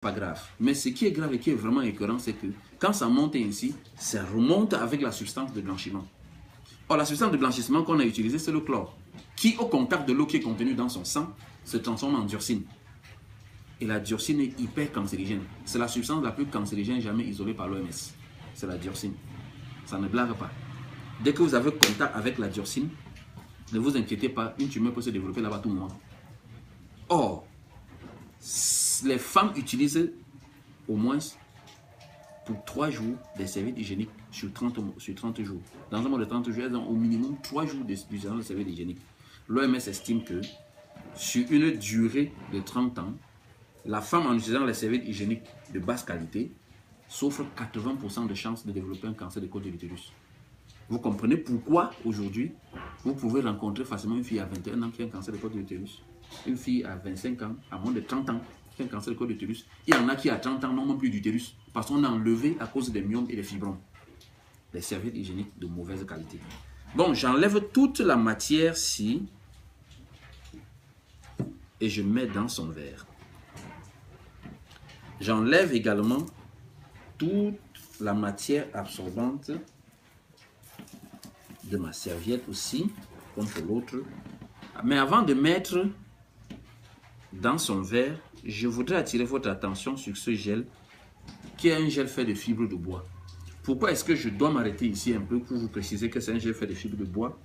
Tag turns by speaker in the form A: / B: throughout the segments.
A: pas grave. Mais ce qui est grave et qui est vraiment écœurant, c'est que quand ça monte ainsi, ça remonte avec la substance de blanchiment. Or, la substance de blanchissement qu'on a utilisée, c'est le chlore, qui, au contact de l'eau qui est contenue dans son sang, se transforme en dioxine. Et la dioxine est hyper cancérigène. C'est la substance la plus cancérigène jamais isolée par l'OMS. C'est la dioxine. Ça ne blague pas. Dès que vous avez contact avec la dioxine, ne vous inquiétez pas, une tumeur peut se développer là-bas tout le monde. Or, les femmes utilisent au moins pour 3 jours des serviettes hygiéniques sur 30 jours. Dans un mois de 30 jours, elles ont au minimum 3 jours d'utilisation de serviettes hygiéniques. L'OMS estime que sur une durée de 30 ans, la femme en utilisant les serviettes hygiéniques de basse qualité souffre 80% de chances de développer un cancer de col de l'utérus. Vous comprenez pourquoi aujourd'hui, vous pouvez rencontrer facilement une fille à 21 ans qui a un cancer de col de l'utérus, une fille à 25 ans, à moins de 30 ans, qui a un cancer de col de l'utérus. Il y en a qui à 30 ans n'ont même plus d'utérus parce qu'on a enlevé à cause des myomes et des fibromes les serviettes hygiéniques de mauvaise qualité. Bon, j'enlève toute la matière-ci et je mets dans son verre. J'enlève également toute la matière absorbante de ma serviette aussi, comme pour l'autre. Mais avant de mettre dans son verre, je voudrais attirer votre attention sur ce gel, qui est un gel fait de fibres de bois. Pourquoi est-ce que je dois m'arrêter ici un peu pour vous préciser que c'est un gel fait de fibres de bois?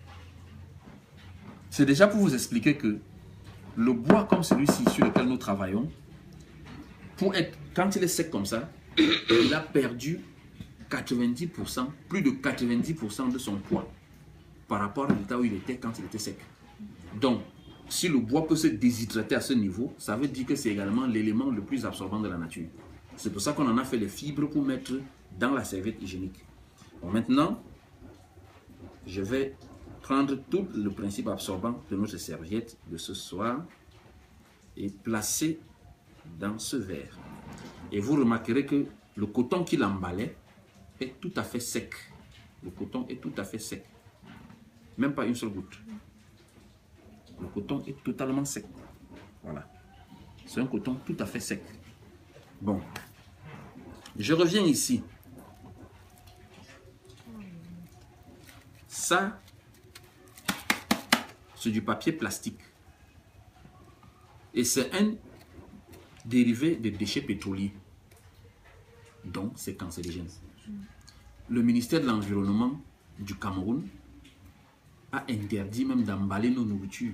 A: C'est déjà pour vous expliquer que le bois comme celui-ci sur lequel nous travaillons, quand il est sec comme ça, il a perdu 90%, plus de 90% de son poids par rapport à l'état où il était quand il était sec. Donc, si le bois peut se déshydrater à ce niveau, ça veut dire que c'est également l'élément le plus absorbant de la nature. C'est pour ça qu'on en a fait les fibres pour mettre dans la serviette hygiénique. Bon, maintenant, je vais prendre tout le principe absorbant de notre serviette de ce soir et placer dans ce verre. Et vous remarquerez que le coton qui l'emballait est tout à fait sec. Le coton est tout à fait sec. Même pas une seule goutte. Le coton est totalement sec. Voilà. C'est un coton tout à fait sec. Bon. Je reviens ici. Ça, c'est du papier plastique. Et c'est un dérivé des déchets pétroliers. Donc, c'est cancérigène. Le ministère de l'Environnement du Cameroun a interdit même d'emballer nos nourritures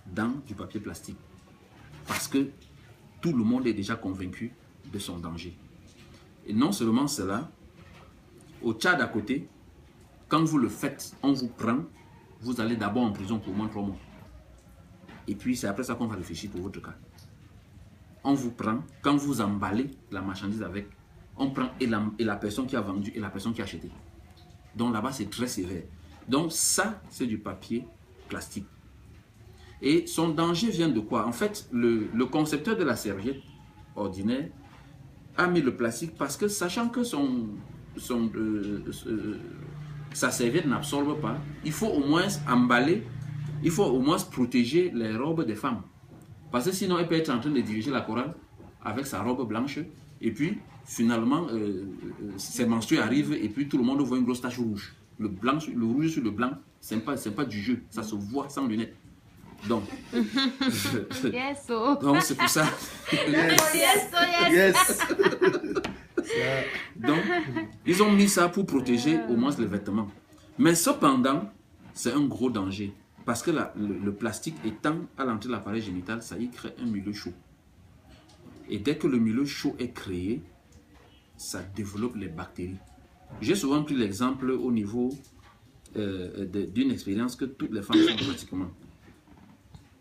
A: dans du papier plastique. Parce que tout le monde est déjà convaincu de son danger. Et non seulement cela, au Tchad à côté, quand vous le faites, on vous prend, vous allez d'abord en prison pour au moins 3 mois. Et puis c'est après ça qu'on va réfléchir pour votre cas. On vous prend, quand vous emballez la marchandise avec, on prend et la personne qui a vendu et la personne qui a acheté. Donc là-bas c'est très sévère. Donc ça c'est du papier plastique. Et son danger vient de quoi? En fait, le concepteur de la serviette ordinaire a mis le plastique parce que sachant que sa serviette n'absorbe pas, il faut au moins emballer, il faut au moins protéger les robes des femmes. Parce que sinon, elle peut être en train de diriger la chorale avec sa robe blanche et puis finalement, ses menstrues arrivent et puis tout le monde voit une grosse tache rouge. Le rouge sur le blanc, c'est pas du jeu, ça se voit sans lunettes. Donc, donc c'est pour ça. Donc, ils ont mis ça pour protéger au moins les vêtements. Mais cependant, c'est un gros danger. Parce que le plastique étant à l'entrée de l'appareil génital, ça y crée un milieu chaud. Et dès que le milieu chaud est créé, ça développe les bactéries. J'ai souvent pris l'exemple au niveau d'une expérience que toutes les femmes font pratiquement.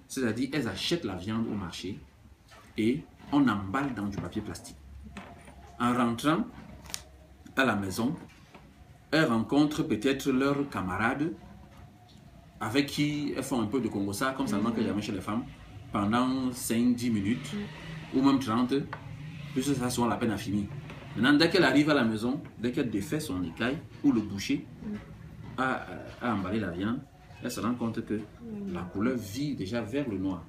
A: C'est-à-dire, elles achètent la viande au marché et on emballe dans du papier plastique. En rentrant à la maison, elles rencontrent peut-être leurs camarades avec qui elles font un peu de congossa, comme ça ne manque jamais chez les femmes, pendant 5-10 minutes, ou même 30, puisque ça soit la peine à finir. Maintenant, dès qu'elle arrive à la maison, dès qu'elle défait son écaille, ou le boucher a emballé la viande, elle se rend compte que la couleur vire déjà vers le noir.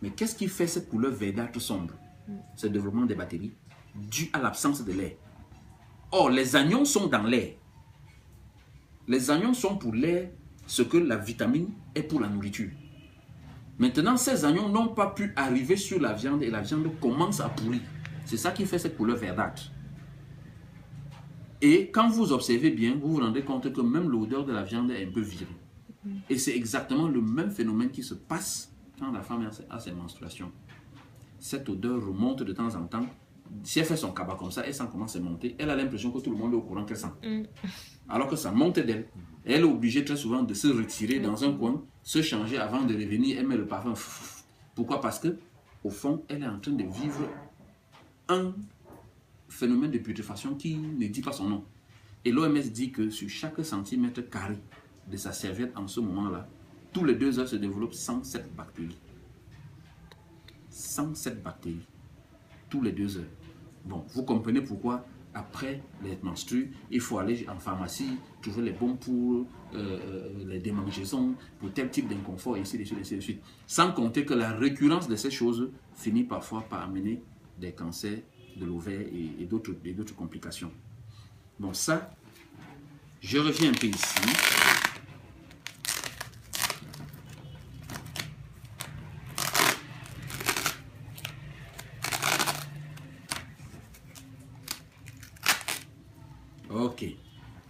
A: Mais qu'est-ce qui fait cette couleur verdâtre sombre? c'est le développement des bactéries dû à l'absence de l'air. Or, les anions sont dans l'air. Les anions sont pour l'air ce que la vitamine est pour la nourriture. Maintenant, ces anions n'ont pas pu arriver sur la viande et la viande commence à pourrir. C'est ça qui fait cette couleur verdâtre. Et quand vous observez bien, vous vous rendez compte que même l'odeur de la viande est un peu virée. Et c'est exactement le même phénomène qui se passe quand la femme a ses menstruations. Cette odeur remonte de temps en temps. Si elle fait son cabas comme ça, elle sent comment c'est monté. Elle a l'impression que tout le monde est au courant qu'elle sent. Alors que ça monte d'elle. Elle est obligée très souvent de se retirer dans un coin, se changer avant de revenir, elle met le parfum. Pourquoi? Parce que, au fond, elle est en train de vivre un phénomène de putréfaction qui ne dit pas son nom. Et l'OMS dit que sur chaque centimètre carré de sa serviette en ce moment-là, tous les 2 heures se développent 107 bactéries. 107 bactéries. Tous les 2 heures. Bon, vous comprenez pourquoi après les menstrues, il faut aller en pharmacie, trouver les bons pour les démangeaisons, pour tel type d'inconfort, et ainsi de suite, ainsi de suite. Sans compter que la récurrence de ces choses finit parfois par amener des cancers de l'ovaire et d'autres complications. Bon, ça, je reviens un peu ici. Ok.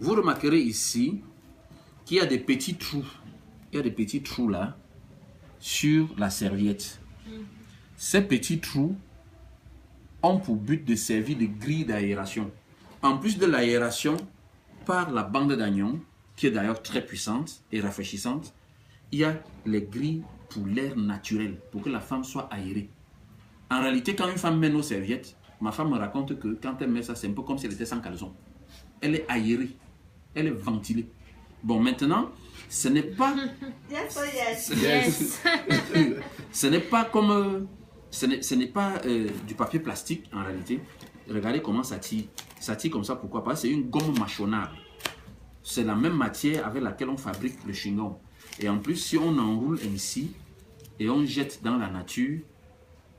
A: Vous remarquerez ici qu'il y a des petits trous. Il y a des petits trous là sur la serviette. Ces petits trous ont pour but de servir de grille d'aération. En plus de l'aération par la bande d'anion, qui est d'ailleurs très puissante et rafraîchissante, il y a les grilles pour l'air naturel, pour que la femme soit aérée. En réalité, quand une femme met nos serviettes, ma femme me raconte que quand elle met ça, c'est un peu comme si elle était sans caleçon. Elle est aérée, elle est ventilée. Bon, maintenant, ce n'est pas... Ce n'est pas comme... Ce n'est pas du papier plastique, en réalité. Regardez comment ça tire. Ça tire comme ça, pourquoi? Parce que c'est une gomme mâchonnable. C'est la même matière avec laquelle on fabrique le chewing-gum. Et en plus, si on enroule ainsi et on jette dans la nature,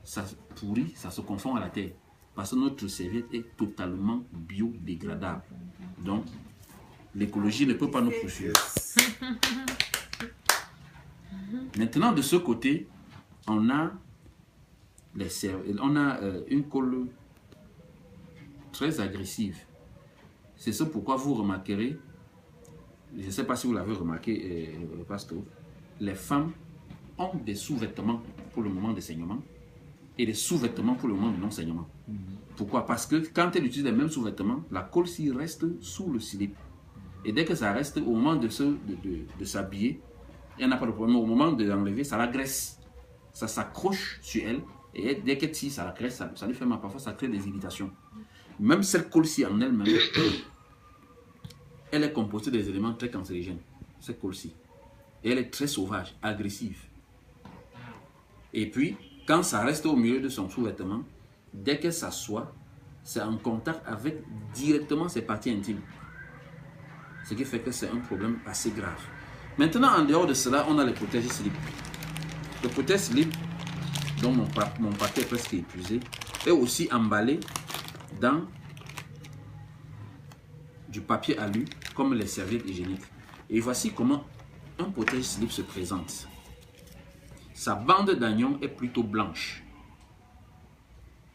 A: ça pourrit, ça se confond à la terre. Parce que notre serviette est totalement biodégradable. Donc, l'écologie ne peut pas nous poursuivre. Maintenant, de ce côté, on a une colle très agressive. C'est ça pourquoi vous remarquerez, je ne sais pas si vous l'avez remarqué, Pasteur, les femmes ont des sous-vêtements pour le moment de saignement et des sous-vêtements pour le moment de non-saignement. Pourquoi? Parce que quand elles utilisent les mêmes sous-vêtements, la colle-ci reste sous le slip. Et dès que ça reste, au moment de s'habiller, il n'y en a pas de problème. Au moment de l'enlever, ça la graisse. Ça s'accroche sur elle. Et dès qu'elle tire, ça la graisse, ça lui fait mal. Parfois, ça crée des irritations. Même cette colle-ci en elle-même, elle est composée des éléments très cancérigènes. Cette colle-ci. Et elle est très sauvage, agressive. Et puis, quand ça reste au milieu de son sous-vêtement, dès qu'elle s'assoit, c'est en contact avec directement ses parties intimes. Ce qui fait que c'est un problème assez grave. Maintenant, en dehors de cela, on a les protèges slip. Le protège slip, dont mon paquet est presque épuisé, est aussi emballé dans du papier alu, comme les serviettes hygiéniques. Et voici comment un protège slip se présente. Sa bande d'anion est plutôt blanche.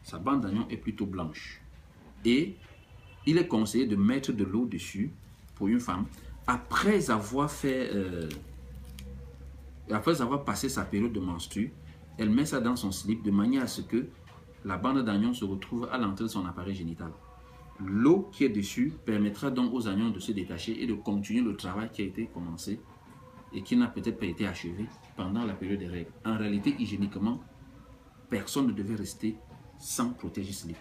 A: Sa bande d'anion est plutôt blanche. Et il est conseillé de mettre de l'eau dessus pour une femme après avoir passé sa période de menstru. Elle met ça dans son slip de manière à ce que la bande d'anion se retrouve à l'entrée de son appareil génital. L'eau qui est dessus permettra donc aux anions de se détacher et de continuer le travail qui a été commencé et qui n'a peut-être pas été achevé pendant la période des règles. En réalité, hygiéniquement, personne ne devait rester sans protéger slip.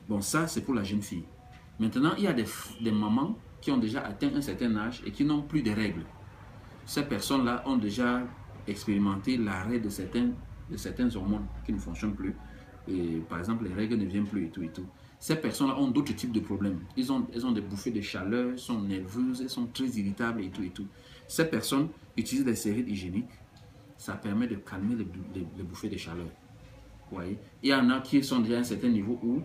A: Bon, ça, c'est pour la jeune fille. Maintenant, il y a des mamans qui ont déjà atteint un certain âge et qui n'ont plus de règles. Ces personnes-là ont déjà expérimenté l'arrêt de certaines hormones qui ne fonctionnent plus. Et, par exemple, les règles ne viennent plus et tout et tout. Ces personnes-là ont d'autres types de problèmes. Elles ont des bouffées de chaleur, sont nerveuses, elles sont très irritables et tout et tout. Ces personnes utilisent des serviettes hygiéniques. Ça permet de calmer les bouffées de chaleur. Vous voyez? Il y en a qui sont déjà à un certain niveau où,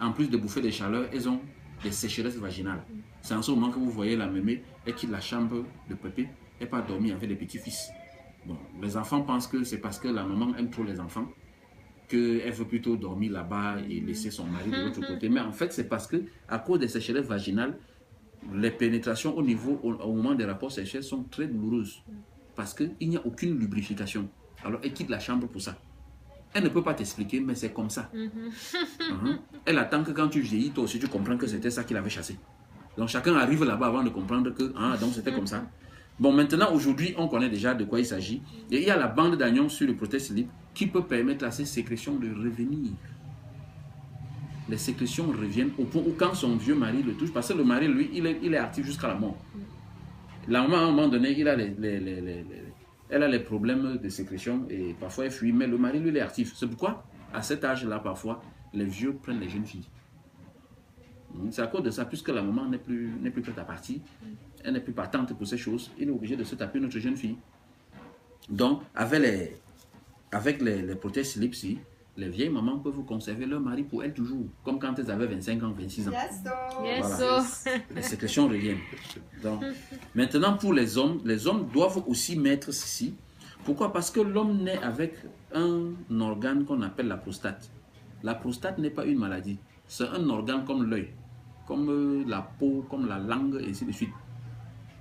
A: en plus de bouffer des chaleurs, elles ont des sécheresses vaginales. C'est en ce moment que vous voyez la mémé, elle quitte la chambre de pépé, elle part dormir avec les petits-fils. Bon, les enfants pensent que c'est parce que la maman aime trop les enfants, qu'elle veut plutôt dormir là-bas et laisser son mari de l'autre côté. Mais en fait, c'est parce que à cause des sécheresses vaginales, les pénétrations au moment des rapports sexuels sont très douloureuses. Parce qu'il n'y a aucune lubrification. Alors, elle quitte la chambre pour ça. Elle ne peut pas t'expliquer, mais c'est comme ça. Elle attend que quand tu vieillis, toi aussi, tu comprends que c'était ça qu'il avait chassé. Donc, chacun arrive là-bas avant de comprendre que, donc c'était comme ça. Bon, maintenant, aujourd'hui, on connaît déjà de quoi il s'agit. Et il y a la bande d'anion sur le protège-slip qui peut permettre à ces sécrétions de revenir. Les sécrétions reviennent au point où quand son vieux mari le touche, parce que le mari, lui, il est actif jusqu'à la mort. La maman, à un moment donné, elle a les problèmes de sécrétion et parfois elle fuit, mais le mari, lui, il est actif. C'est pourquoi, à cet âge-là, parfois, les vieux prennent les jeunes filles. C'est à cause de ça, puisque la maman n'est plus prête à partir, elle n'est plus partante pour ces choses, il est obligé de se taper notre jeune fille. Donc, avec les protèges slip-ci, les vieilles mamans peuvent conserver leur mari pour elles toujours, comme quand elles avaient 25 ans, 26 ans. Voilà. Les sécrétions reviennent. Donc, maintenant, pour les hommes doivent aussi mettre ceci. Pourquoi? Parce que l'homme naît avec un organe qu'on appelle la prostate. La prostate n'est pas une maladie. C'est un organe comme l'œil, comme la peau, comme la langue, et ainsi de suite.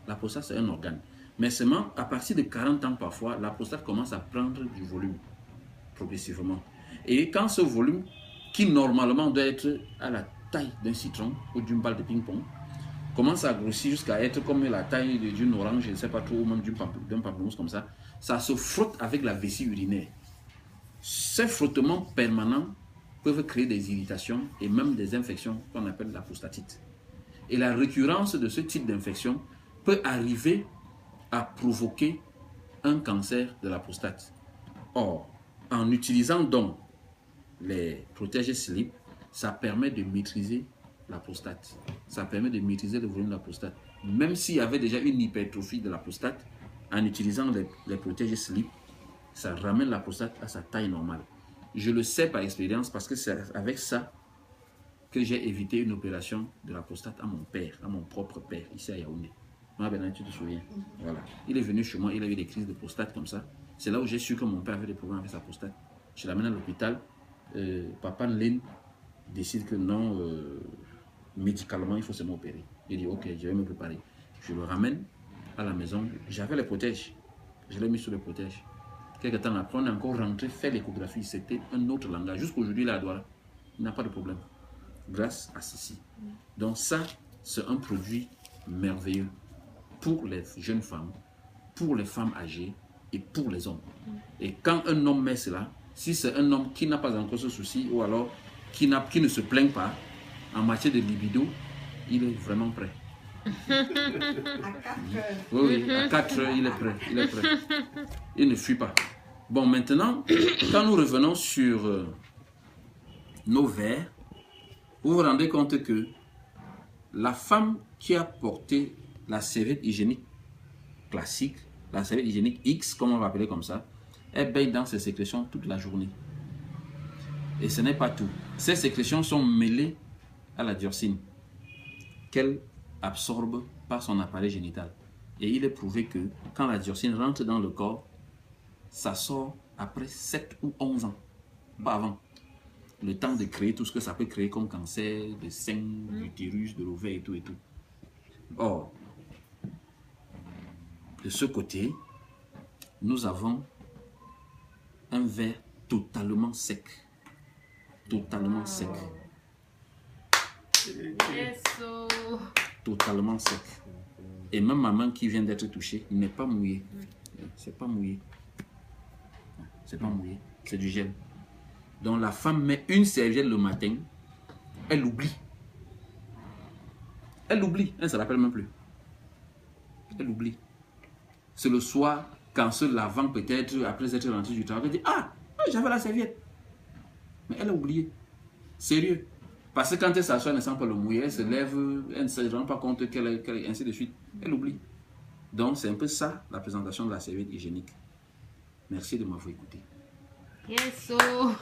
A: La prostate, c'est un organe. Mais seulement, à partir de 40 ans, parfois, la prostate commence à prendre du volume, progressivement. Et quand ce volume, qui normalement doit être à la taille d'un citron ou d'une balle de ping-pong, commence à grossir jusqu'à être comme la taille d'une orange, je ne sais pas trop, ou même d'un pamplemousse comme ça, ça se frotte avec la vessie urinaire. Ces frottements permanents peuvent créer des irritations et même des infections qu'on appelle la prostatite. Et la récurrence de ce type d'infection peut arriver à provoquer un cancer de la prostate. Or, en utilisant donc les protèges slip, ça permet de maîtriser la prostate. Ça permet de maîtriser le volume de la prostate. Même s'il y avait déjà une hypertrophie de la prostate, en utilisant les protèges slip, ça ramène la prostate à sa taille normale. Je le sais par expérience parce que c'est avec ça que j'ai évité une opération de la prostate à mon père, à mon propre père, ici à Yaoundé. Ah ben, tu te souviens. Voilà. Il est venu chez moi, il a eu des crises de prostate comme ça. C'est là où j'ai su que mon père avait des problèmes avec sa prostate. Je l'amène à l'hôpital. Papa Nlen décide que non, médicalement, il faut se m'opérer. Il dit, ok, je vais me préparer. Je le ramène à la maison. J'avais les protèges. Je l'ai mis sur les protèges. Quelques temps après, on est encore rentré faire l'échographie. C'était un autre langage. Jusqu'aujourd'hui, là, il n'a pas de problème. Grâce à ceci. Donc ça, c'est un produit merveilleux pour les jeunes femmes, pour les femmes âgées et pour les hommes. Et quand un homme met cela, si c'est un homme qui n'a pas encore ce souci ou alors qui ne se plaint pas en matière de libido, il est vraiment prêt. À 4 heures. Oui, à 4 heures, il est prêt. Il est prêt. Il ne fuit pas. Bon, maintenant, quand nous revenons sur nos vers, vous vous rendez compte que la femme qui a porté la serviette hygiénique classique, la serviette hygiénique X, comme on va appeler comme ça, elle baigne dans ses sécrétions toute la journée. Et ce n'est pas tout. Ces sécrétions sont mêlées à la dioxine qu'elle absorbe par son appareil génital. Et il est prouvé que quand la dioxine rentre dans le corps, ça sort après 7 ou 11 ans, pas avant. Le temps de créer tout ce que ça peut créer comme cancer, de sein, d'utérus, de l'ovaire et tout et tout. Or, de ce côté, nous avons un verre totalement sec. Totalement sec. Totalement sec. Et même maman qui vient d'être touchée n'est pas mouillée. C'est pas mouillé. C'est pas mouillé. C'est du gel. Donc la femme met une serviette le matin, elle oublie. Elle oublie, elle ne se rappelle même plus. Elle oublie. C'est le soir, quand se lavant peut-être, après être rentrée du travail, elle dit, ah, j'avais la serviette. Mais elle a oublié. Sérieux. Parce que quand elle s'assoit, elle ne sent pas le mouillé, elle se lève, elle ne se rend pas compte qu'elle est ainsi de suite. Elle oublie. Donc c'est un peu ça, la présentation de la serviette hygiénique. Merci de m'avoir écouté.
B: Yes, so.